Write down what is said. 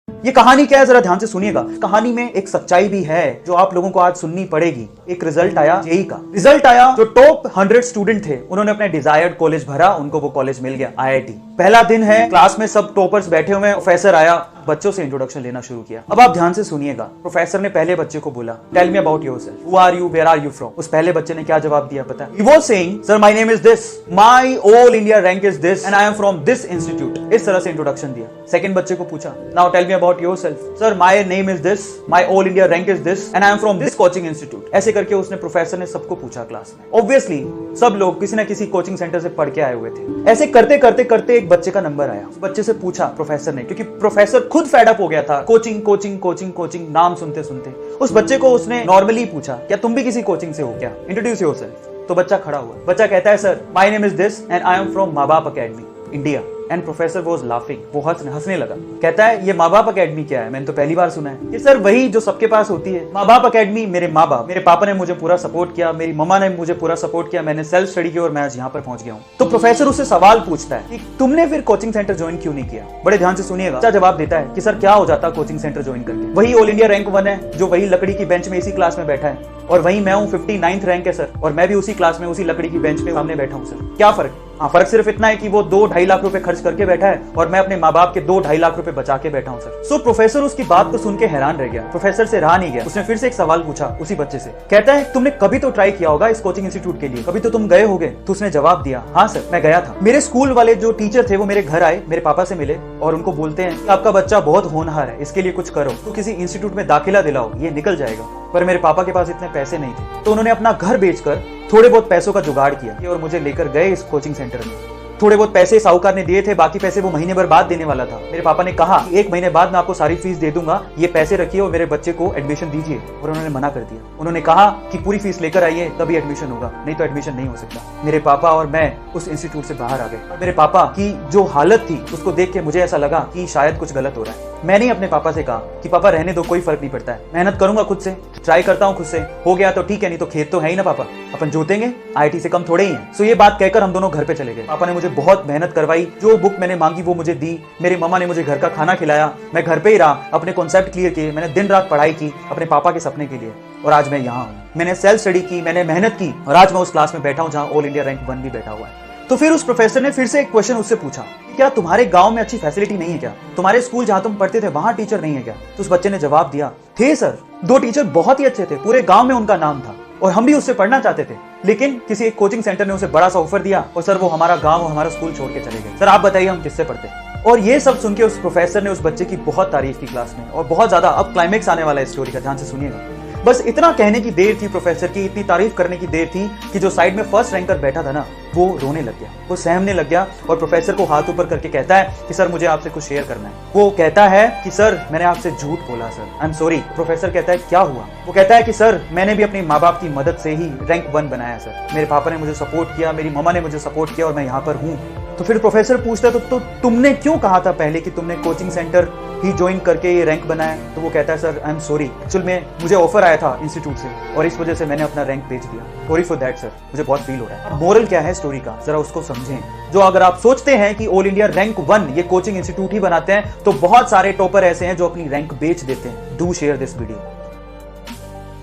ये कहानी क्या है जरा ध्यान से सुनिएगा। कहानी में एक सच्चाई भी है जो आप लोगों को आज सुननी पड़ेगी। एक रिजल्ट आया जेईई का। रिजल्ट आया, जो टॉप 100 स्टूडेंट थे उन्होंने अपने डिजायर्ड कॉलेज भरा, उनको वो कॉलेज मिल गया, आईआईटी। पहला दिन है, क्लास में सब टॉपर्स बैठे हुए हैं। प्रोफेसर आया, बच्चों से इंट्रोडक्शन लेना शुरू किया। अब आप ध्यान से सुनिएगा। प्रोफेसर ने पहले बच्चे को बोला, tell me about yourself, who are you, where are you from. उस पहले बच्चे ने क्या जवाब दिया पता है? He was saying, sir my name is this, my all India rank is this and I am from this institute. इस तरह से इंट्रोडक्शन दिया। सेकंड बच्चे को पूछा, now tell me about yourself, sir my name is this, my all India rank is this and I am from this coaching institute. ऐसे करके उसने, प्रोफेसर ने सबको पूछा क्लास में। ऑब्वियसली सब लोग किसी ना किसी कोचिंग सेंटर से पढ़ के आए हुए थे। ऐसे करते करते करते एक बच्चे का नंबर आया। उस बच्चे से पूछा प्रोफेसर ने, क्योंकि प्रोफेसर खुद फेड अप हो गया था कोचिंग कोचिंग कोचिंग कोचिंग नाम सुनते सुनते। उस बच्चे को उसने नॉर्मली पूछा, क्या तुम भी किसी कोचिंग से हो क्या, इंट्रोड्यूस योरसेल्फ। तो बच्चा खड़ा हुआ। बच्चा कहता है, sir my name is this and I am from माँ बाप academy India. And professor was laughing, वो हंसने लगा। कहता है, ये माँ बाप अकेडमी क्या है, मैंने तो पहली बार सुना है। ये सर वही जो सबके पास होती है, माँ बाप अकेडमी। मेरे माँ बाप, मेरे पापा ने मुझे पूरा सपोर्ट किया, मेरी मम्मा ने मुझे पूरा सपोर्ट किया, मैंने सेल्फ स्टडी की और मैं आज यहाँ पर पहुंच गया हूँ। तो प्रोफेसर उससे सवाल पूछता है कि तुमने फिर कोचिंग सेंटर ज्वाइन क्यों नहीं किया। बड़े ध्यान से सुनिएगा। अच्छा जवाब देता है कि सर क्या हो जाता कोचिंग सेंटर ज्वाइन करके, वही ऑल इंडिया रैंक 1 है, जो वही लकड़ी की बेंच में इसी क्लास में बैठा है, और वही मैं हूँ 59th रैंक है सर, और मैं भी उसी क्लास में उसी लकड़ी की बेंच पे सामने बैठा हूँ सर। क्या फर्क? हाँ, फर्क सिर्फ इतना है कि वो 2-2.5 लाख रुपए खर्च करके बैठा है और मैं अपने माँ बाप के 2-2.5 लाख रुपए बचा के बैठा हूँ सर। सो प्रोफेसर उसकी बात को सुन के हैरान रह गया। प्रोफेसर से रहा नहीं गया। उसने फिर से एक सवाल पूछा उसी बच्चे से। कहता है, तुमने कभी तो ट्राई किया होगा इस कोचिंग इंस्टीट्यूट के लिए, कभी तो तुम गए होगे। तो उसने जवाब दिया, हाँ सर मैं गया था। मेरे स्कूल वाले जो टीचर थे वो मेरे घर आए, मेरे पापा से मिले और उनको बोलते हैं, आपका बच्चा बहुत होनहार है, इसके लिए कुछ करो, तो किसी इंस्टीट्यूट में दाखिला दिलाओ, ये निकल जाएगा। पर मेरे पापा के पास इतने पैसे नहीं थे, तो उन्होंने अपना घर बेचकर थोड़े बहुत पैसों का जुगाड़ किया और मुझे लेकर गए इस कोचिंग सेंटर में। थोड़े बहुत पैसे साहूकार ने दिए थे, बाकी पैसे वो महीने भर बाद देने वाला था। मेरे पापा ने कहा कि 1 महीने बाद मैं आपको सारी फीस दे दूंगा, ये पैसे रखिए और मेरे बच्चे को एडमिशन दीजिए। और उन्होंने मना कर दिया। उन्होंने कहा कि पूरी फीस लेकर आइए तभी एडमिशन होगा, नहीं तो एडमिशन नहीं हो सकता। मेरे पापा और मैं उस इंस्टीट्यूट से बाहर आ गए। मेरे पापा की जो हालत थी उसको देख के मुझे ऐसा लगा कि शायद कुछ गलत हो रहा है। मैंने अपने पापा से कहा कि पापा रहने दो, कोई फर्क नहीं पड़ता है, मेहनत करूंगा खुद से, ट्राई करता हूँ खुद से, हो गया तो ठीक है, नहीं तो खेत तो है ही ना पापा, अपन जोतेंगे, आईआईटी से कम थोड़े ही हैं। सो ये बात कहकर हम दोनों घर पे चले गए। पापा ने मुझे बहुत मेहनत करवाई, जो बुक मैंने मांगी वो मुझे दी, मेरी मम्मा ने मुझे घर का खाना खिलाया, मैं घर पे ही रहा, अपने कॉन्सेप्ट क्लियर किए, मैंने दिन रात पढ़ाई की अपने पापा के सपने के लिए, और आज मैं यहाँ हूँ। मैंने सेल्फ स्टडी की, मैंने मेहनत की, और आज मैं उस क्लास में बैठा हूँ जहाँ ऑल इंडिया रैंक 1 भी बैठा हुआ है। तो फिर उस प्रोफेसर ने फिर से एक क्वेश्चन उससे पूछा, क्या तुम्हारे गांव में अच्छी फैसिलिटी नहीं है क्या, तुम्हारे स्कूल जहां तुम पढ़ते थे वहां टीचर नहीं है क्या। तो उस बच्चे ने जवाब दिया, थे सर, 2 टीचर बहुत ही अच्छे थे, पूरे गांव में उनका नाम था और हम भी उससे पढ़ना चाहते थे, लेकिन किसी एक कोचिंग सेंटर ने उसे बड़ा सा ऑफर दिया और सर वो हमारा गांव और हमारा स्कूल छोड़ के चले गए। सर आप बताइए हम किससे पढ़ते। और ये सब सुन के उस प्रोफेसर ने उस बच्चे की बहुत तारीफ की क्लास में, और बहुत ज्यादा। अब क्लाइमेक्स आने वाला है स्टोरी का, ध्यान से सुनिएगा। बस इतना कहने की देर थी प्रोफेसर की, इतनी तारीफ करने की देर थी कि जो साइड में फर्स्ट रैंकर बैठा था ना, वो रोने लग गया, वो सहमने लग गया और प्रोफेसर को हाथ ऊपर करके कहता है कि सर मुझे आपसे कुछ शेयर करना है। वो कहता है कि सर मैंने आपसे झूठ बोला sir, I am sorry. Professor कहता है क्या हुआ। वो कहता है कि सर मैंने भी अपने माँ बाप की मदद से ही रैंक 1 बनाया सर, मेरे पापा ने मुझे सपोर्ट किया, मेरी मम्मा ने मुझे सपोर्ट किया और मैं यहाँ पर हूँ। तो फिर प्रोफेसर पूछता है, तो तुमने क्यों कहा था पहले कि तुमने कोचिंग सेंटर ही ज्वाइन करके ये रैंक बनाया। तो वो कहता है, sir I am sorry, actual में मुझे ऑफर आया था इंस्टीट्यूट से और इस वजह से मैंने अपना रैंक बेच दिया, सॉरी फॉर दैट सर, मुझे बहुत फील हो रहा है। मोरल क्या है स्टोरी का, जरा उसको समझें। जो अगर आप सोचते हैं कि ऑल इंडिया रैंक 1 ये कोचिंग इंस्टीट्यूट ही बनाते हैं, तो बहुत सारे टॉपर ऐसे हैं जो अपनी रैंक बेच देते हैं। Do share this video.